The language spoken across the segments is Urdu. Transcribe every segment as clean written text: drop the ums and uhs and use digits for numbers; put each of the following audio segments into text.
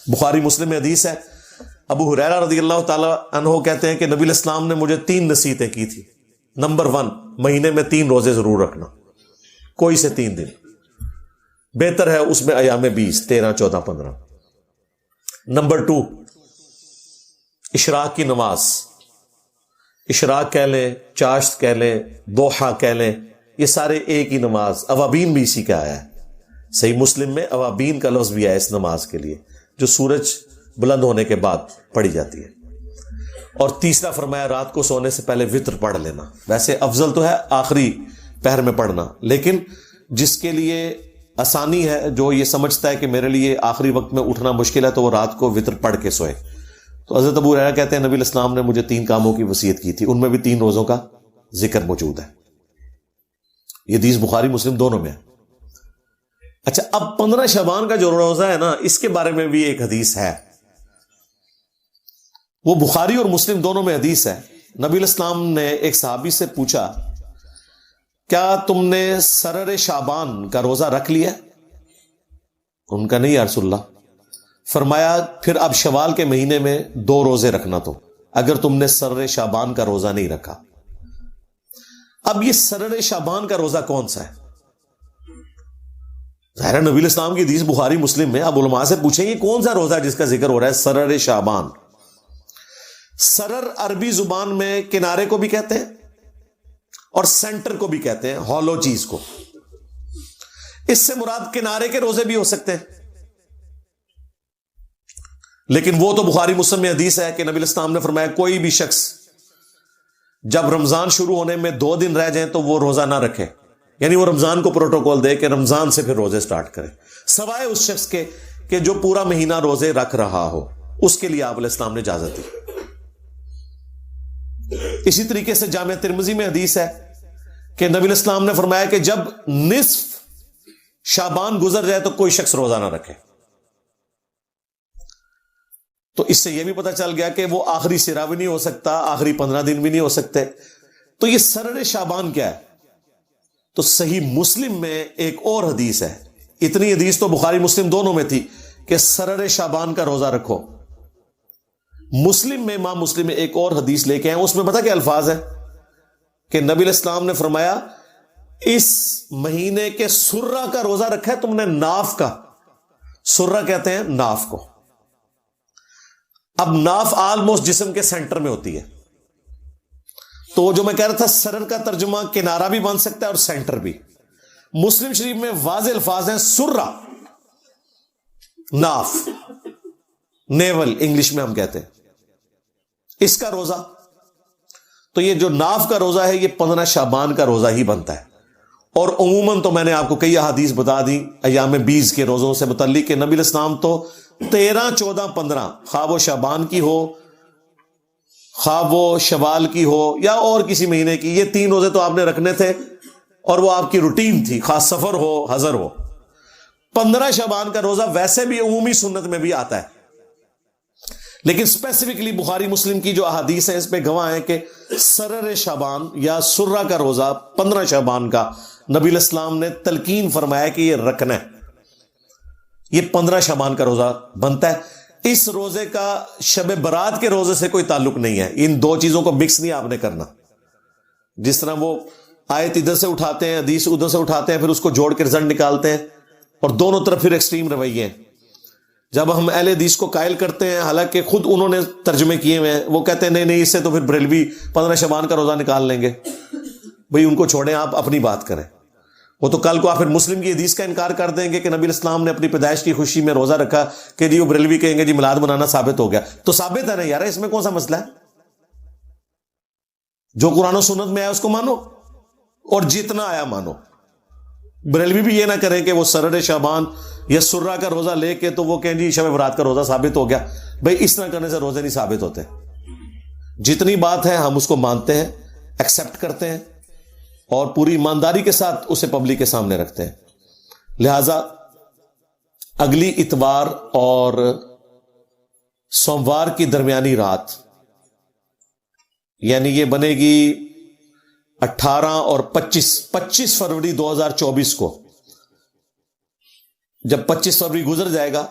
بخاری مسلم میں حدیث ہے، ابو ہریرہ رضی اللہ تعالی عنہ کہتے ہیں کہ نبی علیہ السلام نے مجھے 3 نصیحتیں کی تھی۔ نمبر 1، مہینے میں 3 روزے ضرور رکھنا، کوئی سے 3 دن، بہتر ہے اس میں ایام 20، 13، 14، 15۔ نمبر 2، اشراق کی نماز، اشراق کہہ لیں، چاشت کہہ لیں، دوحہ کہہ لیں، یہ سارے ایک ہی نماز، اوابین بھی اسی کا آیا ہے۔ صحیح مسلم میں اوابین کا لفظ بھی ہے اس نماز کے لیے، جو سورج بلند ہونے کے بعد پڑھی جاتی ہے۔ اور تیسرا فرمایا رات کو سونے سے پہلے وطر پڑھ لینا۔ ویسے افضل تو ہے آخری پہر میں پڑھنا، لیکن جس کے لیے آسانی ہے، جو یہ سمجھتا ہے کہ میرے لیے آخری وقت میں اٹھنا مشکل ہے، تو وہ رات کو وطر پڑھ کے سوئے۔ تو حضرت ابو ہریرہ کہتے ہیں نبی علیہ السلام نے مجھے 3 کاموں کی وصیت کی تھی، ان میں بھی 3 روزوں کا ذکر موجود ہے۔ یہ حدیث بخاری مسلم دونوں میں ہے۔ اچھا، اب 15 شعبان کا جو روزہ ہے نا، اس کے بارے میں بھی ایک حدیث ہے، وہ بخاری اور مسلم دونوں میں حدیث ہے۔ نبی علیہ السلام نے ایک صحابی سے پوچھا، کیا تم نے سرر شعبان کا روزہ رکھ لیا؟ ان کا نہیں یا رسول اللہ۔ فرمایا پھر اب شوال کے مہینے میں 2 روزے رکھنا، تو اگر تم نے سرر شعبان کا روزہ نہیں رکھا۔ اب یہ سرر شعبان کا روزہ کون سا ہے؟ ظاہر نبی علیہ السلام کی حدیث بخاری مسلم میں، اب علماء سے پوچھیں یہ کون سا روزہ ہے جس کا ذکر ہو رہا ہے سرر شعبان؟ سرر عربی زبان میں کنارے کو بھی کہتے ہیں اور سینٹر کو بھی کہتے ہیں، ہالو چیز کو۔ اس سے مراد کنارے کے روزے بھی ہو سکتے ہیں، لیکن وہ تو بخاری مسلم میں حدیث ہے کہ نبی علیہ السلام نے فرمایا کوئی بھی شخص جب رمضان شروع ہونے میں 2 دن رہ جائیں تو وہ روزہ نہ رکھے، یعنی وہ رمضان کو پروٹوکول دے کہ رمضان سے پھر روزے سٹارٹ کرے، سوائے اس شخص کے کہ جو پورا مہینہ روزے رکھ رہا ہو، اس کے لیے آپ علیہ السلام نے اجازت دی۔ اسی طریقے سے جامع ترمذی میں حدیث ہے کہ نبی علیہ السلام نے فرمایا کہ جب نصف شعبان گزر جائے تو کوئی شخص روزہ نہ رکھے۔ تو اس سے یہ بھی پتہ چل گیا کہ وہ آخری سرا بھی نہیں ہو سکتا، آخری 15 دن بھی نہیں ہو سکتے۔ تو یہ سرر شعبان کیا ہے؟ تو صحیح مسلم میں ایک اور حدیث ہے، اتنی حدیث تو بخاری مسلم دونوں میں تھی کہ سرر شعبان کا روزہ رکھو۔ مسلم میں، امام مسلم میں ایک اور حدیث لے کے آئے، اس میں پتہ کیا الفاظ ہے کہ نبی علیہ السلام نے فرمایا اس مہینے کے سرہ کا روزہ رکھا ہے تم نے، ناف کا، سرہ کہتے ہیں ناف کو۔ اب ناف آلموسٹ جسم کے سینٹر میں ہوتی ہے، تو جو میں کہہ رہا تھا سرر کا ترجمہ کنارہ بھی بن سکتا ہے اور سینٹر بھی۔ مسلم شریف میں واضح الفاظ ہیں سرہ، ناف، نیول انگلش میں ہم کہتے ہیں، اس کا روزہ۔ تو یہ جو ناف کا روزہ ہے یہ 15 شعبان کا روزہ ہی بنتا ہے۔ اور عموماً تو میں نے آپ کو کئی احادیث بتا دی ایام 20 کے روزوں سے متعلق کہ نبی علیہ السلام تو 13، 14، 15، خواہ وہ شعبان کی ہو، خواہ وہ شوال کی ہو یا اور کسی مہینے کی، یہ 3 روزے تو آپ نے رکھنے تھے اور وہ آپ کی روٹین تھی، خاص سفر ہو، حضر ہو۔ 15 شعبان کا روزہ ویسے بھی عمومی سنت میں بھی آتا ہے، لیکن اسپیسیفکلی بخاری مسلم کی جو احادیث ہیں اس پہ گواہ ہیں کہ سرر شعبان یا سرہ کا روزہ 15 شعبان کا نبی علیہ السلام نے تلقین فرمایا کہ یہ رکھنا ہے، یہ 15 شعبان کا روزہ بنتا ہے۔ اس روزے کا شب برات کے روزے سے کوئی تعلق نہیں ہے، ان 2 چیزوں کو مکس نہیں آپ نے کرنا۔ جس طرح وہ آیت ادھر سے اٹھاتے ہیں، حدیث ادھر سے اٹھاتے ہیں، پھر اس کو جوڑ کے رزلٹ نکالتے ہیں، اور دونوں طرف پھر ایکسٹریم رویے ہیں۔ جب ہم اہل حدیث کو قائل کرتے ہیں، حالانکہ خود انہوں نے ترجمے کیے ہوئے ہیں، وہ کہتے ہیں نہیں نہیں، اس سے تو پھر بریلوی 15 شعبان کا روزہ نکال لیں گے۔ بھئی ان کو چھوڑیں، آپ اپنی بات کریں۔ وہ تو کل کو آپ پھر مسلم کی حدیث کا انکار کر دیں گے کہ نبی علیہ السلام نے اپنی پیدائش کی خوشی میں روزہ رکھا کہ جی وہ بریلوی کہیں گے جی میلاد منانا ثابت ہو گیا۔ تو ثابت ہے نا یار، اس میں کون سا مسئلہ ہے؟ جو قرآن و سنت میں آیا اس کو مانو اور جتنا آیا مانو۔ بریلوی بھی یہ نہ کریں کہ وہ سرر شعبان یا سرہ کا روزہ لے کے تو وہ کہیں جی شب برات کا روزہ ثابت ہو گیا۔ بھئی اس طرح کرنے سے روزے نہیں ثابت ہوتے۔ جتنی بات ہے ہم اس کو مانتے ہیں، ایکسپٹ کرتے ہیں اور پوری ایمانداری کے ساتھ اسے پبلک کے سامنے رکھتے ہیں۔ لہذا اگلی اتوار اور سوموار کی درمیانی رات، یعنی یہ بنے گی 18 اور 25 فروری 2024 کو، جب 25 فروری گزر جائے گا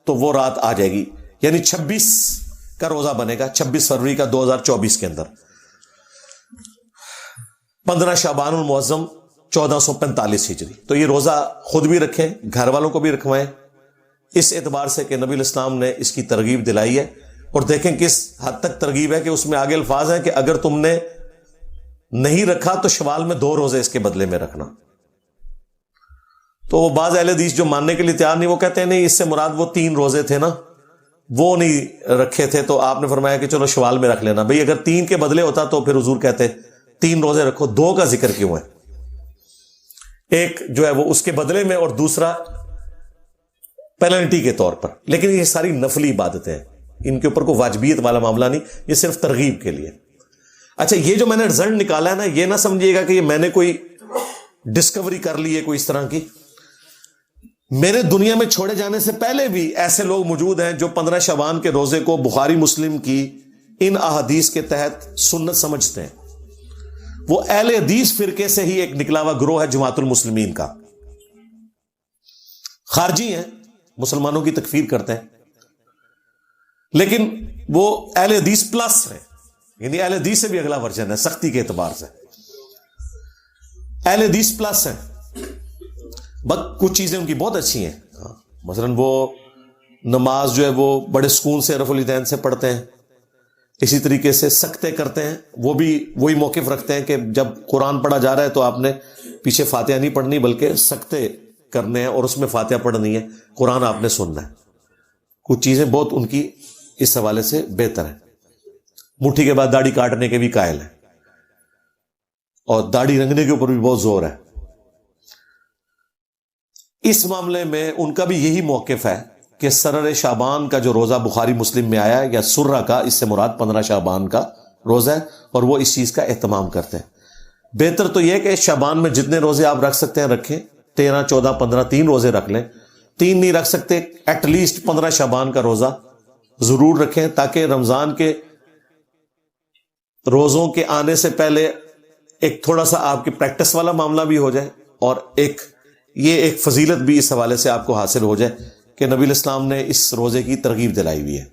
تو وہ رات آ جائے گی، یعنی 26 کا روزہ بنے گا، 26 فروری کا 2024 کے اندر، 15 شعبان المعظم 1445 ہجری۔ تو یہ روزہ خود بھی رکھیں، گھر والوں کو بھی رکھوائیں، اس اعتبار سے کہ نبی الاسلام نے اس کی ترغیب دلائی ہے۔ اور دیکھیں کس حد تک ترغیب ہے کہ اس میں آگے الفاظ ہیں کہ اگر تم نے نہیں رکھا تو شوال میں 2 روزے اس کے بدلے میں رکھنا۔ تو وہ بعض اہل حدیث جو ماننے کے لیے تیار نہیں، وہ کہتے ہیں نہیں، اس سے مراد وہ 3 روزے تھے نا، وہ نہیں رکھے تھے، تو آپ نے فرمایا کہ چلو شوال میں رکھ لینا۔ بھئی اگر 3 کے بدلے ہوتا تو پھر حضور کہتے 3 روزے رکھو، 2 کا ذکر کیوں ہے؟ ایک جو ہے وہ اس کے بدلے میں اور دوسرا پینلٹی کے طور پر۔ لیکن یہ ساری نفلی عبادتیں ہیں، ان کے اوپر کوئی واجبیت والا معاملہ نہیں، یہ صرف ترغیب کے لیے۔ اچھا، یہ جو میں نے رزلٹ نکالا ہے نا، یہ نہ سمجھیے گا کہ یہ میں نے کوئی ڈسکوری کر لی ہے کوئی اس طرح کی۔ میرے دنیا میں چھوڑے جانے سے پہلے بھی ایسے لوگ موجود ہیں جو 15 شعبان کے روزے کو بخاری مسلم کی ان احادیث کے تحت سنت سمجھتے ہیں۔ وہ اہل حدیث فرقے سے ہی ایک نکلا ہوا گروہ ہے جماعت المسلمین کا، خارجی ہیں، مسلمانوں کی تکفیر کرتے ہیں، لیکن وہ اہل حدیث پلس ہیں، یعنی اہل حدیث سے بھی اگلا ورژن ہے سختی کے اعتبار سے، اہل حدیث پلس ہیں۔ بس کچھ چیزیں ان کی بہت اچھی ہیں، مثلا وہ نماز جو ہے وہ بڑے سکون سے رفع الیدین سے پڑھتے ہیں، اسی طریقے سے سکتے کرتے ہیں، وہ بھی وہی موقف رکھتے ہیں کہ جب قرآن پڑھا جا رہا ہے تو آپ نے پیچھے فاتحہ نہیں پڑھنی بلکہ سکتے کرنے ہیں اور اس میں فاتحہ پڑھنی ہے، قرآن آپ نے سننا ہے۔ کچھ چیزیں بہت ان کی اس حوالے سے بہتر ہیں۔ مٹھی کے بعد داڑھی کاٹنے کے بھی قائل ہیں، اور داڑھی رنگنے کے اوپر بھی بہت زور ہے۔ اس معاملے میں ان کا بھی یہی موقف ہے کہ سرر شعبان کا جو روزہ بخاری مسلم میں آیا ہے، یا سرہ کا، اس سے مراد 15 شعبان کا روزہ ہے، اور وہ اس چیز کا اہتمام کرتے ہیں۔ بہتر تو یہ ہے کہ شعبان میں جتنے روزے آپ رکھ سکتے ہیں رکھیں، 13 14 15 3 روزے رکھ لیں۔ 3 نہیں رکھ سکتے، ایٹ لیسٹ 15 شعبان کا روزہ ضرور رکھیں، تاکہ رمضان کے روزوں کے آنے سے پہلے ایک تھوڑا سا آپ کی پریکٹس والا معاملہ بھی ہو جائے، اور یہ ایک فضیلت بھی اس حوالے سے آپ کو حاصل ہو جائے کہ نبی الاسلام نے اس روزے کی ترغیب دلائی ہوئی ہے۔